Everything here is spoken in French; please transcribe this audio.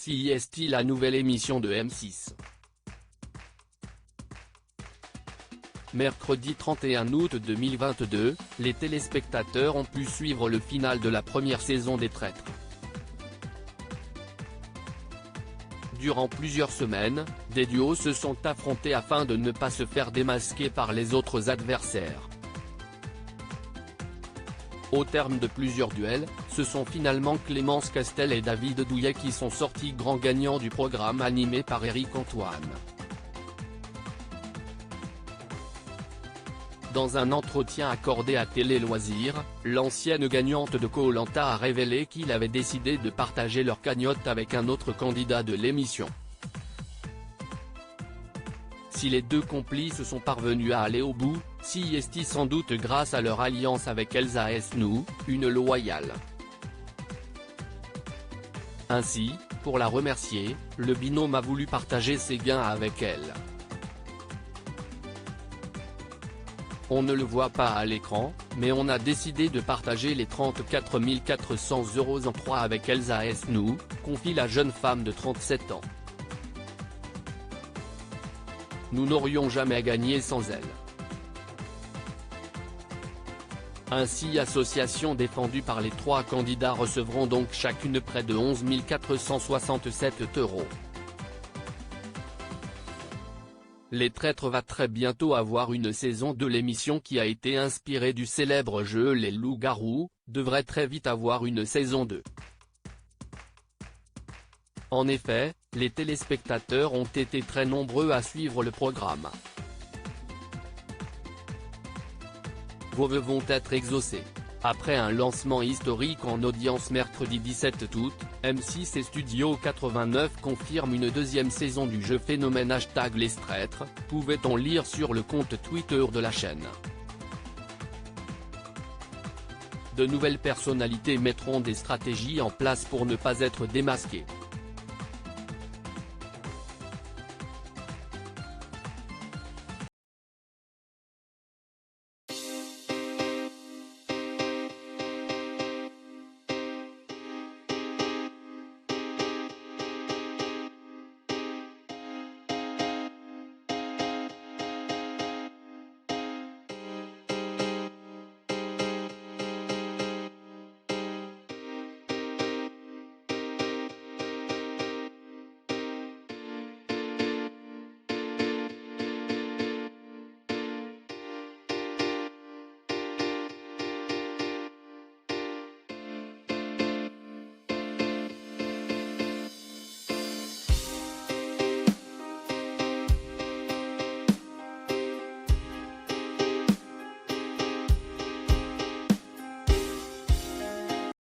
CIST, la nouvelle émission de M6. Mercredi 31 août 2022, les téléspectateurs ont pu suivre le final de la première saison des Traîtres. Durant plusieurs semaines, des duos se sont affrontés afin de ne pas se faire démasquer par les autres adversaires. Au terme de plusieurs duels, ce sont finalement Clémence Castel et David Douillet qui sont sortis grands gagnants du programme animé par Éric Antoine. Dans un entretien accordé à Télé Loisirs, l'ancienne gagnante de Koh-Lanta a révélé qu'il avait décidé de partager leur cagnotte avec un autre candidat de l'émission. Si les deux complices sont parvenus à aller au bout, CIST sans doute grâce à leur alliance avec Elsa Esnou, une loyale. Ainsi, pour la remercier, le binôme a voulu partager ses gains avec elle. On ne le voit pas à l'écran, mais on a décidé de partager les 34 400 € en proie avec Elsa Esnou, confie la jeune femme de 37 ans. Nous n'aurions jamais gagné sans elle. Ainsi, associations défendues par les trois candidats recevront donc chacune près de 11 467 €. Les Traîtres va très bientôt avoir une saison de l'émission qui a été inspirée du célèbre jeu Les Loups-Garous, devrait très vite avoir une saison 2. En effet, les téléspectateurs ont été très nombreux à suivre le programme. Vos vœux vont être exaucés. Après un lancement historique en audience mercredi 17 août, M6 et Studio 89 confirment une deuxième saison du jeu phénomène #Les Traîtres, pouvait-on lire sur le compte Twitter de la chaîne. De nouvelles personnalités mettront des stratégies en place pour ne pas être démasquées.